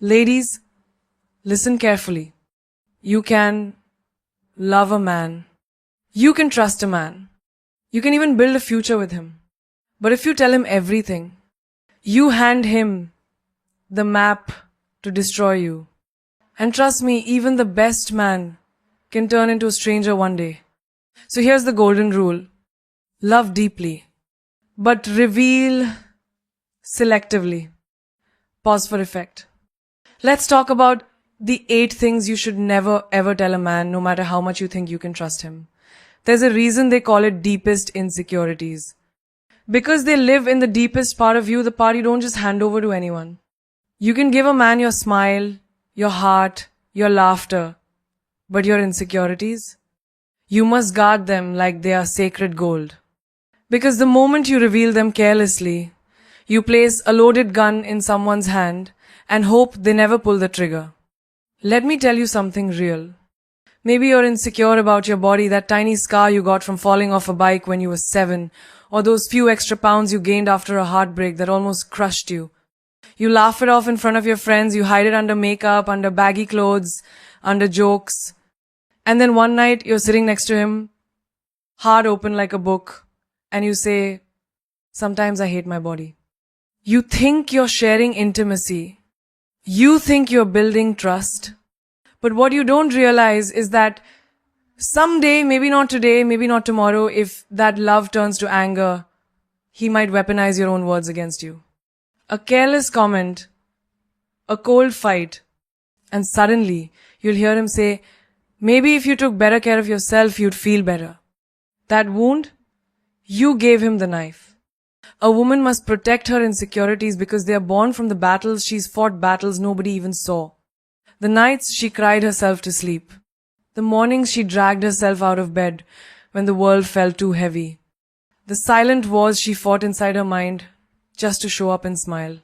Ladies, listen carefully. You can love a man. You can trust a man. You can even build a future with him. But if you tell him everything, you hand him the map to destroy you. And trust me, even the best man can turn into a stranger one day. So here's the golden rule. Love deeply, but reveal selectively. Pause for effect. Let's talk about the 8 things you should never ever tell a man, no matter how much you think you can trust him. There's a reason they call it deepest insecurities. Because they live in the deepest part of you, the part you don't just hand over to anyone. You can give a man your smile, your heart, your laughter, but your insecurities, you must guard them like they are sacred gold. Because the moment you reveal them carelessly, you place a loaded gun in someone's hand and hope they never pull the trigger. Let me tell you something real. Maybe you're insecure about your body, that tiny scar you got from falling off a bike when you were 7, or those few extra pounds you gained after a heartbreak that almost crushed you. You laugh it off in front of your friends, you hide it under makeup, under baggy clothes, under jokes. And then one night you're sitting next to him, heart open like a book, and you say, "Sometimes I hate my body." You think you're sharing intimacy. You think you're building trust. But what you don't realize is that someday, maybe not today, maybe not tomorrow, if that love turns to anger, he might weaponize your own words against you. A careless comment, a cold fight, and suddenly you'll hear him say, "Maybe if you took better care of yourself, you'd feel better." That wound, you gave him the knife. A woman must protect her insecurities because they are born from the battles she's fought, battles nobody even saw. The nights she cried herself to sleep. The mornings she dragged herself out of bed when the world felt too heavy. The silent wars she fought inside her mind just to show up and smile.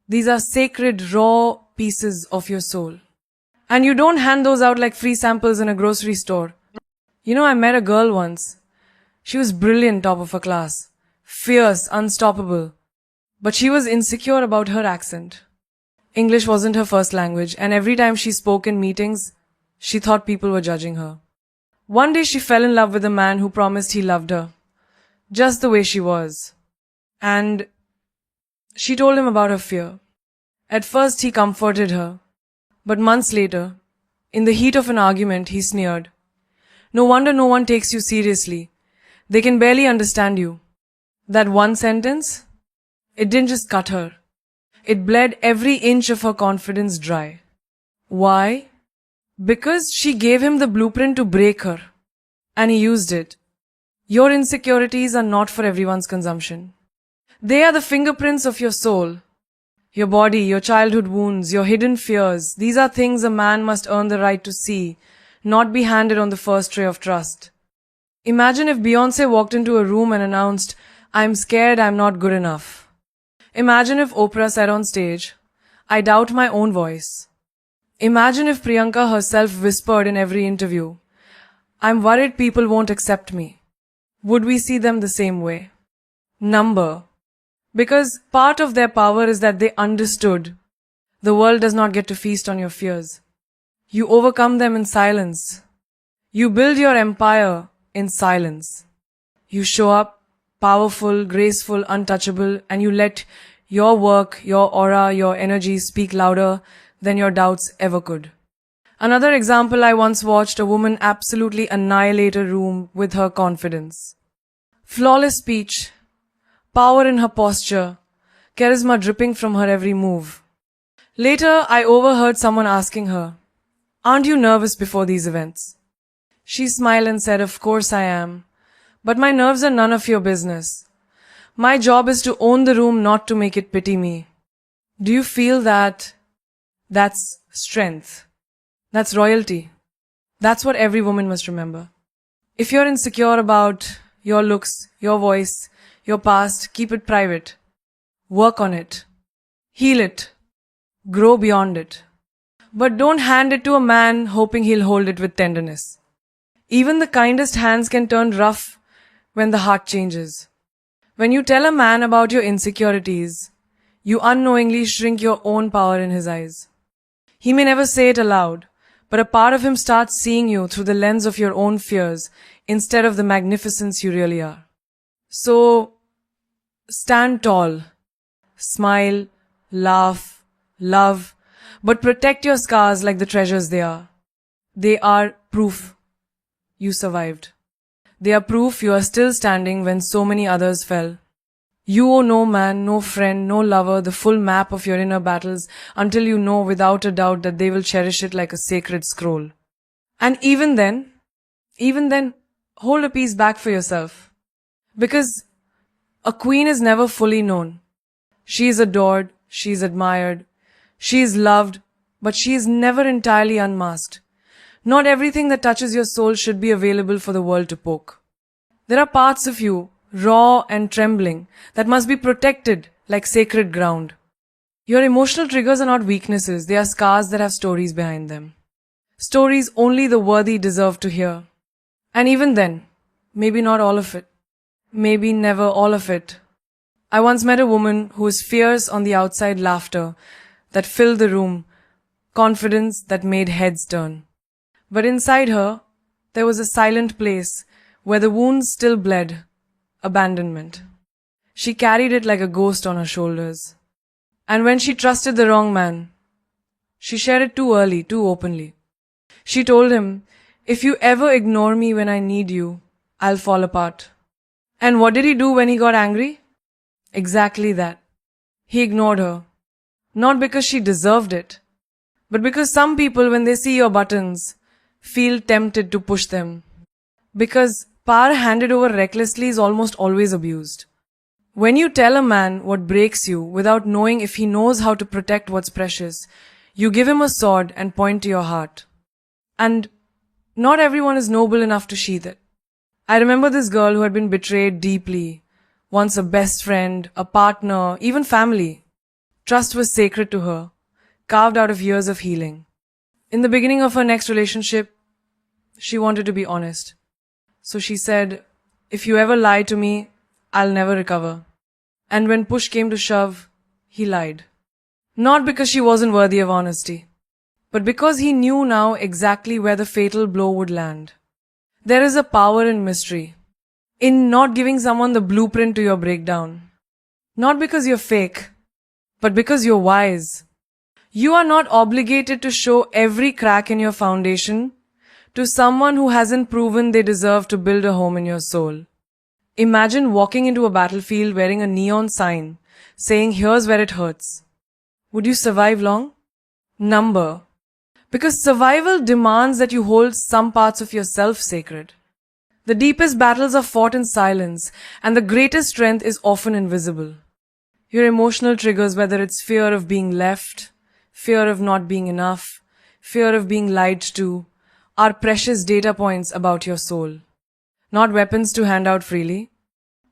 These are sacred, raw pieces of your soul. And you don't hand those out like free samples in a grocery store. I met a girl once. She was brilliant, top of her class. Fierce, unstoppable. But she was insecure about her accent. English wasn't her first language, and every time she spoke in meetings, she thought people were judging her. One day she fell in love with a man who promised he loved her, just the way she was. And she told him about her fear. At first he comforted her, but months later, in the heat of an argument, he sneered. "No wonder no one takes you seriously. They can barely understand you." That one sentence, it didn't just cut her. It bled every inch of her confidence dry. Why? Because she gave him the blueprint to break her. And he used it. Your insecurities are not for everyone's consumption. They are the fingerprints of your soul. Your body, your childhood wounds, your hidden fears. These are things a man must earn the right to see, not be handed on the first tray of trust. Imagine if Beyoncé walked into a room and announced, "I'm scared I'm not good enough." Imagine if Oprah said on stage, "I doubt my own voice." Imagine if Priyanka herself whispered in every interview, "I'm worried people won't accept me." Would we see them the same way? Number. Because part of their power is that they understood the world does not get to feast on your fears. You overcome them in silence. You build your empire in silence. You show up powerful, graceful, untouchable, and you let your work, your aura, your energy speak louder than your doubts ever could. Another example, I once watched a woman absolutely annihilate a room with her confidence. Flawless speech, power in her posture, charisma dripping from her every move. Later, I overheard someone asking her, "Aren't you nervous before these events?" She smiled and said, "Of course I am. But my nerves are none of your business. My job is to own the room, not to make it pity me." Do you feel that? That's strength. That's royalty. That's what every woman must remember. If you're insecure about your looks, your voice, your past, keep it private. Work on it. Heal it. Grow beyond it. But don't hand it to a man hoping he'll hold it with tenderness. Even the kindest hands can turn rough when the heart changes. When you tell a man about your insecurities, you unknowingly shrink your own power in his eyes. He may never say it aloud, but a part of him starts seeing you through the lens of your own fears instead of the magnificence you really are. So, stand tall, smile, laugh, love, but protect your scars like the treasures they are. They are proof you survived. They are proof you are still standing when so many others fell. You owe no man, no friend, no lover the full map of your inner battles until you know without a doubt that they will cherish it like a sacred scroll. And even then, hold a piece back for yourself. Because a queen is never fully known. She is adored, she is admired, she is loved, but she is never entirely unmasked. Not everything that touches your soul should be available for the world to poke. There are parts of you, raw and trembling, that must be protected like sacred ground. Your emotional triggers are not weaknesses, they are scars that have stories behind them. Stories only the worthy deserve to hear. And even then, maybe not all of it. Maybe never all of it. I once met a woman who was fierce on the outside, laughter that filled the room, confidence that made heads turn. But inside her, there was a silent place where the wounds still bled. Abandonment. She carried it like a ghost on her shoulders. And when she trusted the wrong man, she shared it too early, too openly. She told him, "If you ever ignore me when I need you, I'll fall apart." And what did he do when he got angry? Exactly that. He ignored her. Not because she deserved it, but because some people, when they see your buttons, feel tempted to push them. Because power handed over recklessly is almost always abused. When you tell a man what breaks you without knowing if he knows how to protect what's precious, you give him a sword and point to your heart. And not everyone is noble enough to sheath it. I remember this girl who had been betrayed deeply, once a best friend, a partner, even family. Trust was sacred to her, carved out of years of healing. In the beginning of her next relationship, she wanted to be honest. So she said, "If you ever lie to me, I'll never recover." And when push came to shove, he lied. Not because she wasn't worthy of honesty, but because he knew now exactly where the fatal blow would land. There is a power in mystery, in not giving someone the blueprint to your breakdown. Not because you're fake, but because you're wise. You are not obligated to show every crack in your foundation to someone who hasn't proven they deserve to build a home in your soul. Imagine walking into a battlefield wearing a neon sign saying, "Here's where it hurts." Would you survive long? Number. Because survival demands that you hold some parts of yourself sacred. The deepest battles are fought in silence, and the greatest strength is often invisible. Your emotional triggers, whether it's fear of being left, fear of not being enough, fear of being lied to, are precious data points about your soul. Not weapons to hand out freely.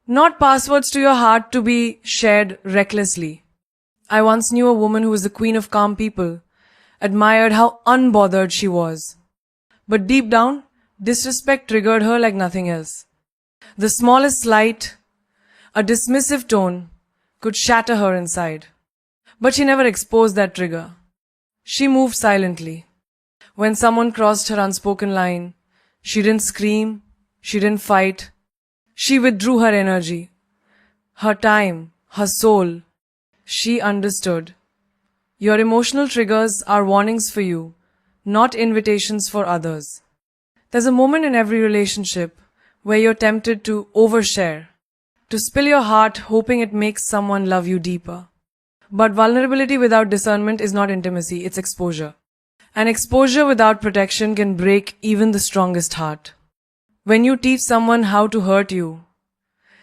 Not passwords to your heart to be shared recklessly. I once knew a woman who was the queen of calm people, admired how unbothered she was. But deep down, disrespect triggered her like nothing else. The smallest slight, a dismissive tone, could shatter her inside. But she never exposed that trigger. She moved silently. When someone crossed her unspoken line, she didn't scream, she didn't fight. She withdrew her energy, her time, her soul. She understood. Your emotional triggers are warnings for you, not invitations for others. There's a moment in every relationship where you're tempted to overshare, to spill your heart hoping it makes someone love you deeper. But vulnerability without discernment is not intimacy, it's exposure. And exposure without protection can break even the strongest heart. When you teach someone how to hurt you,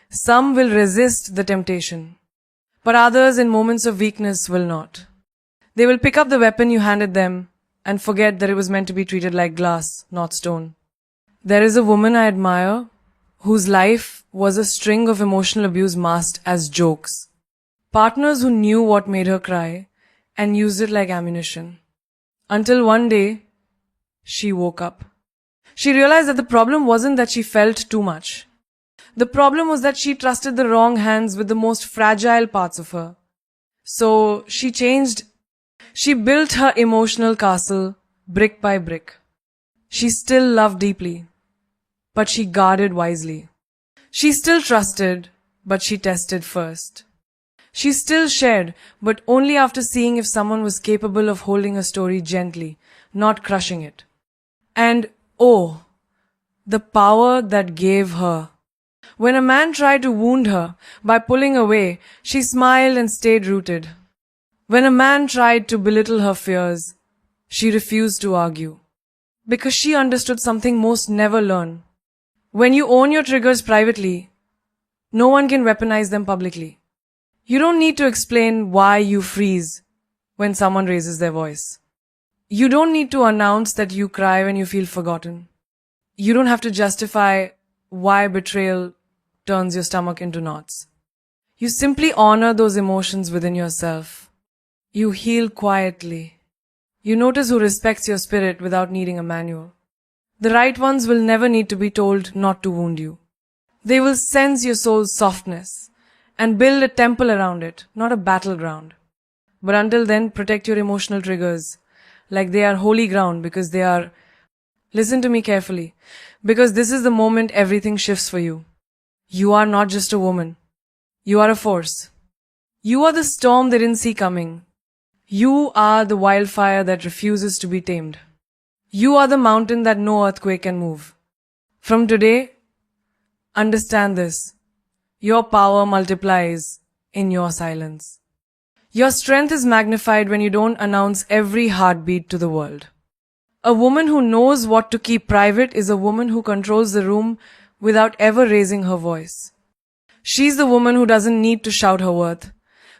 some will resist the temptation, but others in moments of weakness will not. They will pick up the weapon you handed them and forget that it was meant to be treated like glass, not stone. There is a woman I admire whose life was a string of emotional abuse masked as jokes. Partners who knew what made her cry and used it like ammunition. Until one day, she woke up. She realized that the problem wasn't that she felt too much. The problem was that she trusted the wrong hands with the most fragile parts of her. So she changed She built her emotional castle brick by brick. She still loved deeply, but she guarded wisely. She still trusted, but she tested first. She still shared, but only after seeing if someone was capable of holding a story gently, not crushing it. And oh, the power that gave her. When a man tried to wound her by pulling away, she smiled and stayed rooted. When a man tried to belittle her fears, she refused to argue. Because she understood something most never learn. When you own your triggers privately, no one can weaponize them publicly. You don't need to explain why you freeze when someone raises their voice. You don't need to announce that you cry when you feel forgotten. You don't have to justify why betrayal turns your stomach into knots. You simply honor those emotions within yourself. You heal quietly. You notice who respects your spirit without needing a manual. The right ones will never need to be told not to wound you. They will sense your soul's softness and build a temple around it, not a battleground. But until then, protect your emotional triggers like they are holy ground because they are... Listen to me carefully, because this is the moment everything shifts for you. You are not just a woman. You are a force. You are the storm they didn't see coming. You are the wildfire that refuses to be tamed. You are the mountain that no earthquake can move. From today, understand this. Your power multiplies in your silence. Your strength is magnified when you don't announce every heartbeat to the world. A woman who knows what to keep private is a woman who controls the room without ever raising her voice. She's the woman who doesn't need to shout her worth,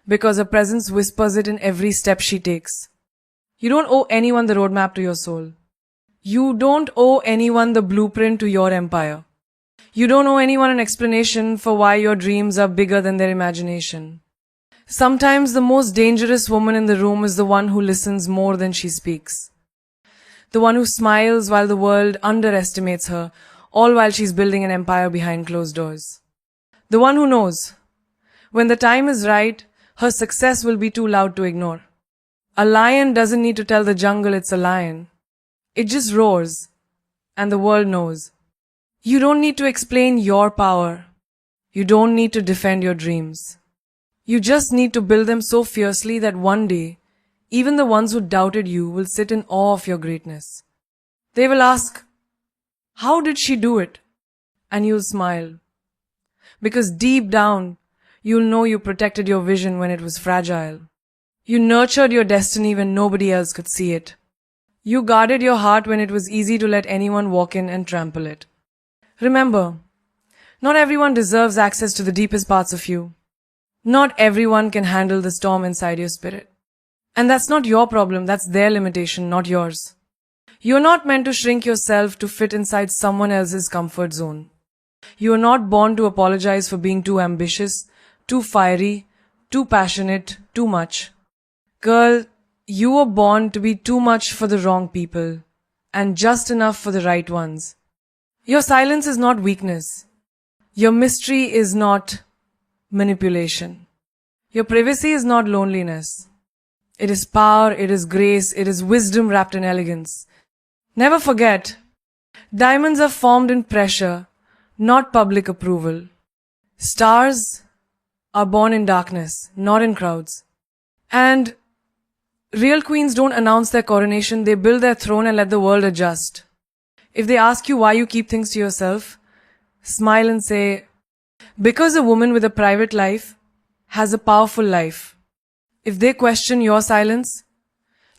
because her presence whispers it in every step she takes. You don't owe anyone the roadmap to your soul. You don't owe anyone the blueprint to your empire. You don't owe anyone an explanation for why your dreams are bigger than their imagination. Sometimes the most dangerous woman in the room is the one who listens more than she speaks. The one who smiles while the world underestimates her, all while she's building an empire behind closed doors. The one who knows, when the time is right, her success will be too loud to ignore. A lion doesn't need to tell the jungle it's a lion. It just roars, and the world knows. You don't need to explain your power. You don't need to defend your dreams. You just need to build them so fiercely that one day, even the ones who doubted you will sit in awe of your greatness. They will ask, how did she do it? And you'll smile. Because deep down, you'll know you protected your vision when it was fragile. You nurtured your destiny when nobody else could see it. You guarded your heart when it was easy to let anyone walk in and trample it. Remember, not everyone deserves access to the deepest parts of you. Not everyone can handle the storm inside your spirit. And that's not your problem, that's their limitation, not yours. You're not meant to shrink yourself to fit inside someone else's comfort zone. You are not born to apologize for being too ambitious, too fiery, too passionate, too much. Girl, you were born to be too much for the wrong people, and just enough for the right ones. Your silence is not weakness. Your mystery is not manipulation. Your privacy is not loneliness. It is power, it is grace, it is wisdom wrapped in elegance. Never forget, diamonds are formed in pressure, not public approval. Stars are born in darkness, not in crowds. And real queens don't announce their coronation, they build their throne and let the world adjust. If they ask you why you keep things to yourself, smile and say, because a woman with a private life has a powerful life. If they question your silence,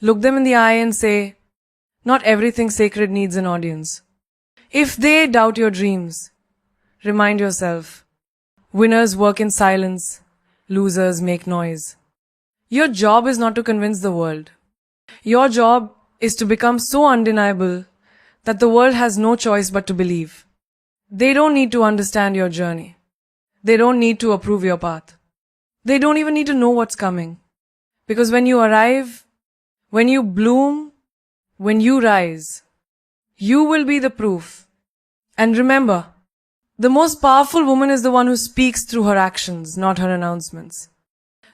look them in the eye and say, not everything sacred needs an audience. If they doubt your dreams, remind yourself, winners work in silence, losers make noise. Your job is not to convince the world. Your job is to become so undeniable that the world has no choice but to believe. They don't need to understand your journey. They don't need to approve your path. They don't even need to know what's coming. Because when you arrive, when you bloom, when you rise, you will be the proof. And remember, the most powerful woman is the one who speaks through her actions, not her announcements.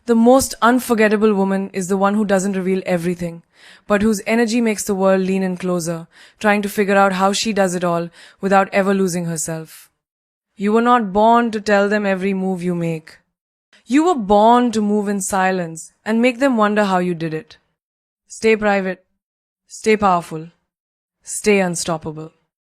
The most unforgettable woman is the one who doesn't reveal everything, but whose energy makes the world lean in closer, trying to figure out how she does it all without ever losing herself. You were not born to tell them every move you make. You were born to move in silence and make them wonder how you did it. Stay private, stay powerful, stay unstoppable.